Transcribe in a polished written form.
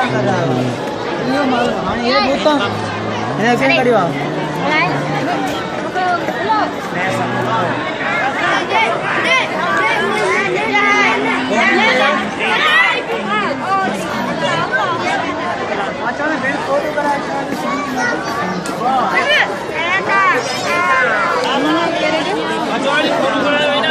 कर रहा है ये माल हां ये बोलता है ऐसे करियो अच्छा मैं बेड फोटो करा अच्छा फोटो करा